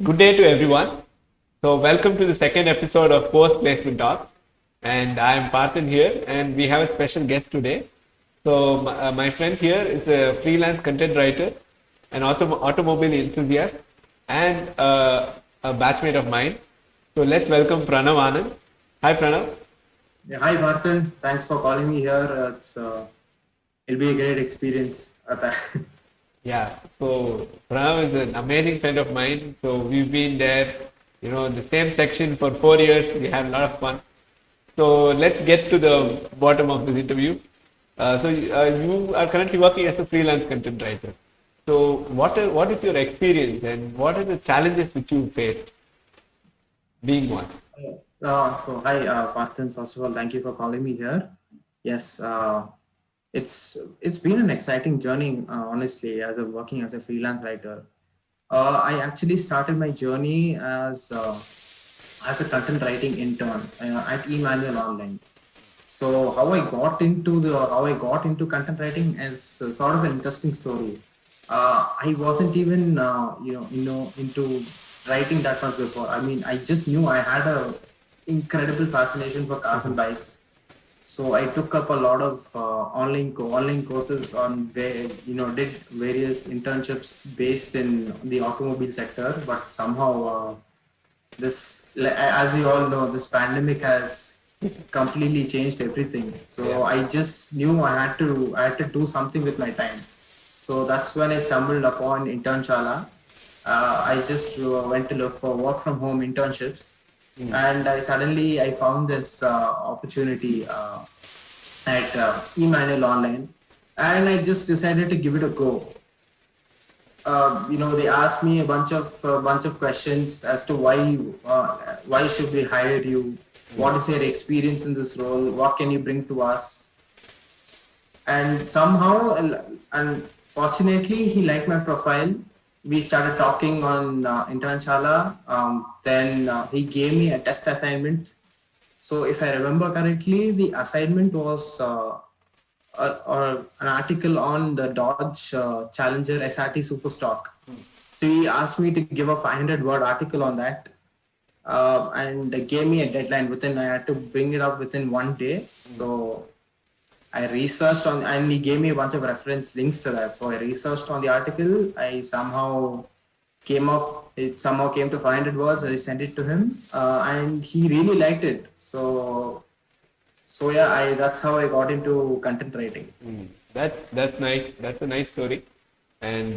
Good day to everyone. So, welcome to the second episode of Post Placement Talk. And I am Parthan here, and we have a special guest today. So, my friend here is a freelance content writer, an automobile enthusiast, and a batchmate of mine. So, let's welcome Pranav Anand. Hi, Pranav. Yeah, hi Martin, thanks for calling me here. It'll be a great experience. Yeah, so Pranav is an amazing friend of mine. So, we've been there, in the same section for 4 years. We had a lot of fun. So let's get to the bottom of this interview. You are currently working as a freelance content writer. So what is your experience and what are the challenges which you faced being one? Hi Martin. First of all, thank you for calling me here. Yes, it's been an exciting journey, honestly, as a working as a freelance writer. I actually started my journey as a content writing intern at Emmanuel Online. So how I got into content writing is sort of an interesting story. I wasn't even into writing that much before. I mean, I just knew I had a incredible fascination for cars and bikes. So I took up a lot of online courses on where did various internships based in the automobile sector. But somehow as we all know, this pandemic has completely changed everything. So Yeah. I just knew I had to do something with my time. So that's when I stumbled upon Internshala. I just went to look for work from home internships, and I found this opportunity at Emmanuel Online, and I just decided to give it a go. They asked me a bunch of questions as to why should we hire you, what is your experience in this role, what can you bring to us, and somehow and fortunately he liked my profile. We started talking on Internshala. Then he gave me a test assignment. So if I remember correctly, the assignment was or an article on the Dodge Challenger SRT Superstock. So he asked me to give a 500 word article on that, and gave me a deadline within. I had to bring it up within one day. So I researched on, and he gave me a bunch of reference links to that. So I researched on the article. It somehow came to 500 words. I sent it to him, and he really liked it. So yeah, that's how I got into content writing. That's nice. That's a nice story. And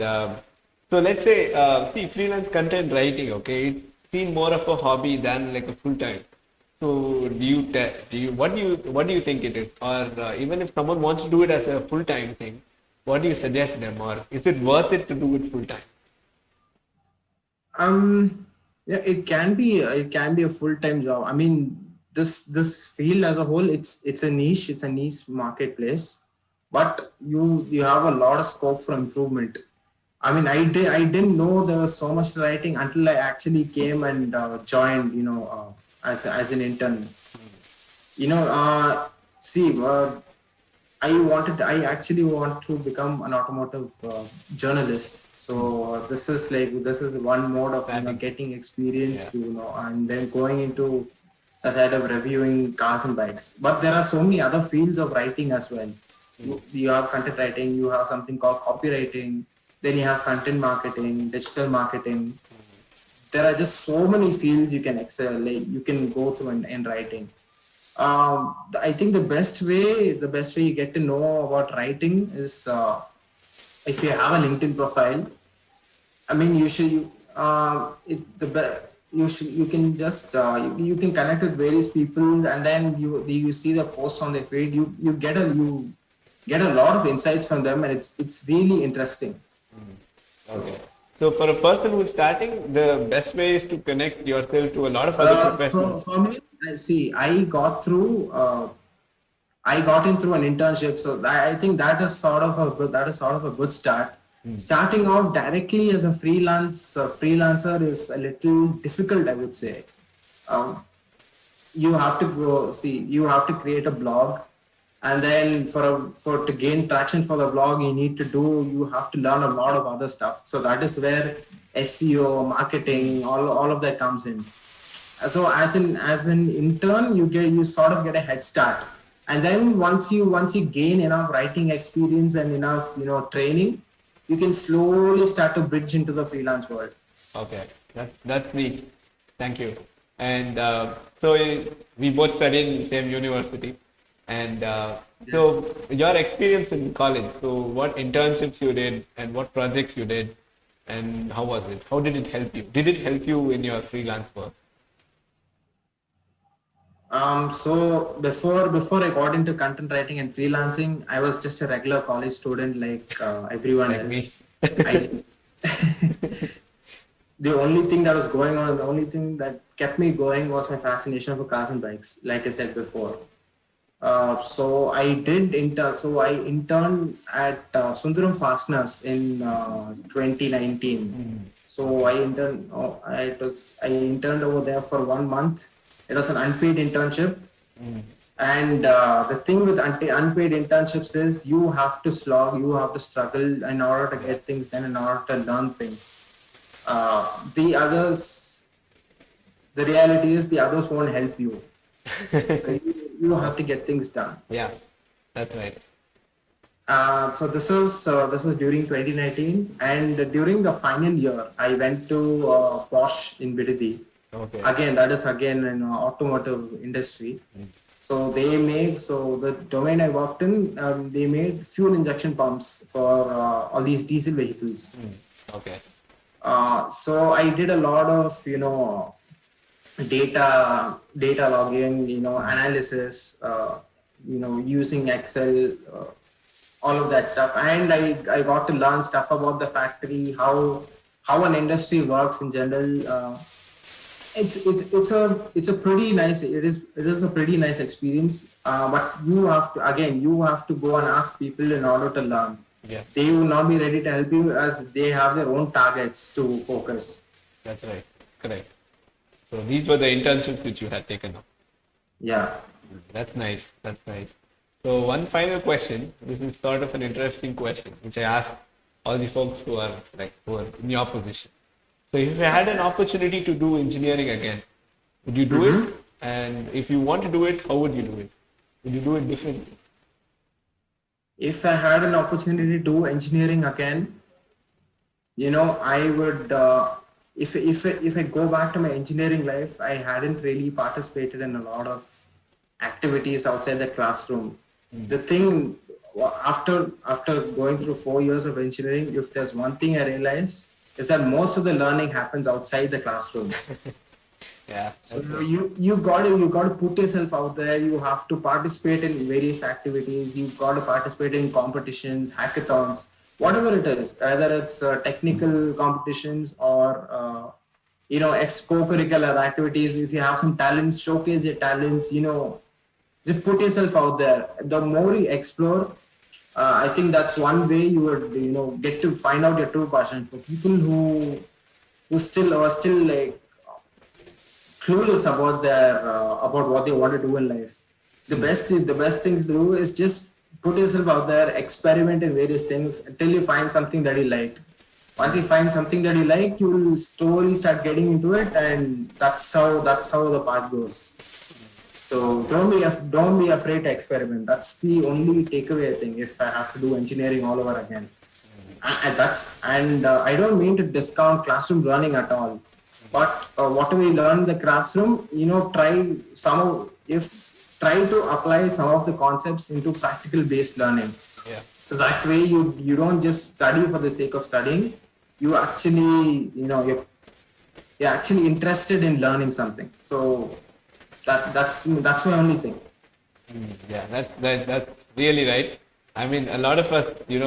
so let's say, see, freelance content writing. Okay, it's seen more of a hobby than like a full time. So what do you think it is? Or even if someone wants to do it as a full time thing, what do you suggest them? Or is it worth it to do it full time? Yeah, it can be a full-time job. I mean, this field as a whole, it's a niche marketplace, but you have a lot of scope for improvement. I mean, I didn't know there was so much writing until I actually came and joined, as an intern. You know, see, I actually want to become an automotive journalist. So this is one mode of Planning. getting experience, Yeah. and then going into the side of reviewing cars and bikes. But there are so many other fields of writing as well. You have content writing, you have something called copywriting, then you have content marketing, digital marketing. There are just so many fields you can excel, like you can go through in writing. I think the best way you get to know about writing is if you have a LinkedIn profile. I mean, you should you it the be- you can just you can connect with various people, and then you see the posts on their feed. You get a lot of insights from them, and it's really interesting. Okay. So for a person who's starting, the best way is to connect yourself to a lot of other professionals. For me, I see. I got in through an internship, so I think that is sort of a good start. Starting off directly as a freelancer is a little difficult, I would say. Um, you have to create a blog, and then for to gain traction for the blog, you have to learn a lot of other stuff. So that is where SEO, marketing, all of that comes in. So as an intern, you sort of get a head start, and then once you gain enough writing experience and enough training, you can slowly start to bridge into the freelance world. Okay, that's neat. Thank you. And so we both studied in the same university, and so Yes. your experience in college. So what internships you did, and what projects you did, and how was it? How did it help you? Did it help you in your freelance work? So before I got into content writing and freelancing, I was just a regular college student like everyone Like me? else. I just the only thing that was going on, the only thing that kept me going was my fascination for cars and bikes, like I said before. So I interned at Sundaram Fasteners in 2019. So I interned over there for 1 month. It was an unpaid internship. And the thing with unpaid internships is you have to slog, you have to struggle in order to get things done, in order to learn things. The others, the reality is the others won't help you. So you have to get things done. Yeah, that's right. So this is during 2019, and during the final year, I went to Bosch in Bidadi. Okay. Again, that is again in automotive industry. So the domain I worked in, they made fuel injection pumps for all these diesel vehicles. Okay. So I did a lot of data logging, analysis, using Excel, all of that stuff, and I got to learn stuff about the factory, how an industry works in general. It's a pretty nice, it is a pretty nice experience, but you have to go and ask people in order to learn. Yeah, They will not be ready to help you as they have their own targets to focus. that's right. Correct. So these were the internships which you had taken up. Yeah. That's nice. That's nice. So one final question. This is sort of an interesting question, which I ask all the folks who are in your position. So if you had an opportunity to do engineering again, would you do it? And if you want to do it, how would you do it? Would you do it differently? If I had an opportunity to do engineering again, I would. If I go back to my engineering life, I hadn't really participated in a lot of activities outside the classroom. The thing after going through 4 years of engineering, if there's one thing I realized is that most of the learning happens outside the classroom. Yeah. So you got to put yourself out there. You have to participate in various activities. You've got to participate in competitions, hackathons, whatever it is. Either it's technical competitions or co-curricular activities. If you have some talents, showcase your talents. Just put yourself out there. The more you explore, I think that's one way you would get to find out your true passion. For people who still are still like clueless about what they want to do in life. The best thing to do is just put yourself out there, experiment in various things until you find something that you like. Once you find something that you like, you will slowly start getting into it, and that's how the path goes. So don't be afraid to experiment. That's the only takeaway I think. If I have to do engineering all over again, and I don't mean to discount classroom learning at all, but what we learn in the classroom, try to apply some of the concepts into practical based learning. Yeah. So that way you don't just study for the sake of studying. You actually you're actually interested in learning something. So that's my only thing. Yeah, that's really right. I mean, a lot of us, we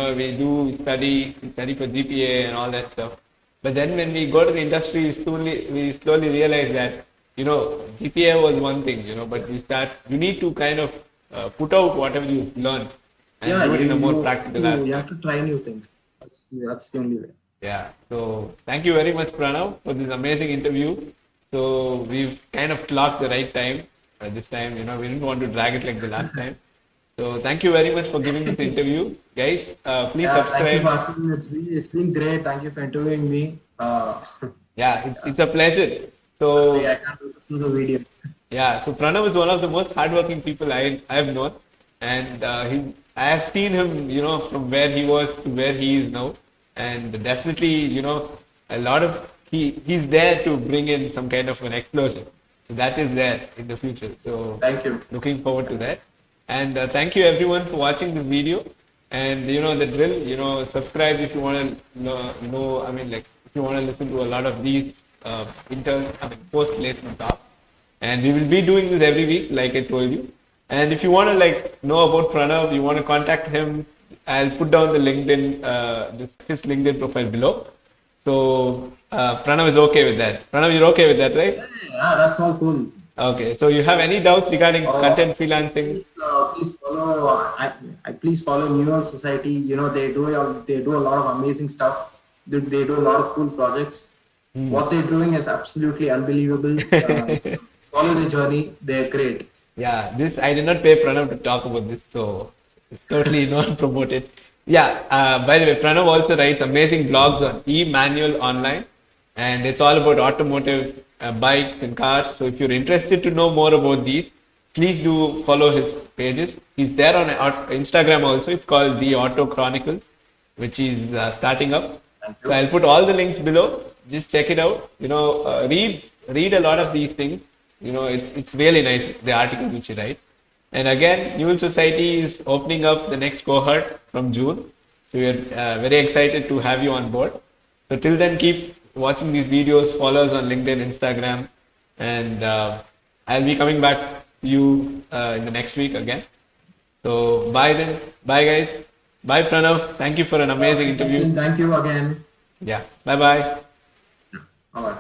study for GPA and all that stuff. But then when we go to the industry, we slowly realize that, GPA was one thing, but you need to kind of put out whatever you learned and Yeah, do it in a more you practical you aspect. have to try new things. That's the only way. Yeah. So thank you very much, Pranav, for this amazing interview. So we've kind of clocked the right time this time. We didn't want to drag it like the last time. So thank you very much for giving this interview, guys. Please Yeah, thank you, subscribe. Vasu. It's been great. Thank you for interviewing me. Yeah, it's a pleasure. I So can't wait to see the video. yeah, so Pranav is one of the most hardworking people I've known, and I have seen him, from where he was to where he is now, and definitely, a lot of he's there to bring in some kind of an explosion. So that is there in the future. So Thank you. looking forward to that, and thank you everyone for watching this video. And the drill, subscribe if you want to know. I mean, like if you want to listen to a lot of these post placement talks. And we will be doing this every week, like I told you. And if you want to know about Pranav, you want to contact him, I'll put down the LinkedIn, his LinkedIn profile below. So Pranav is okay with that. Pranav, you're okay with that, right? Yeah, that's all cool. Okay. So you have any doubts regarding content freelancing? Please follow. Please follow New York Society. They do a lot of amazing stuff. They do a lot of cool projects. What they're doing is absolutely unbelievable. Follow the journey. They're great. Yeah, this I did not pay Pranav to talk about this, so it's totally not promoted. Yeah, by the way, Pranav also writes amazing blogs on e-manual online, and it's all about automotive bikes and cars. So if you're interested to know more about these, please do follow his pages. He's there on Instagram also. It's called The Auto Chronicles, which is starting up. Thank you. So I'll put all the links below. Just check it out. Read a lot of these things. It's really nice, the articles which you write. And again, Newell Society is opening up the next cohort from June. So we are very excited to have you on board. So till then, keep watching these videos, follow us on LinkedIn, Instagram, and I'll be coming back to you in the next week again. So bye then. Bye guys. Bye Pranav. Thank you for an amazing interview. Thank you again. Yeah. Bye bye. All right.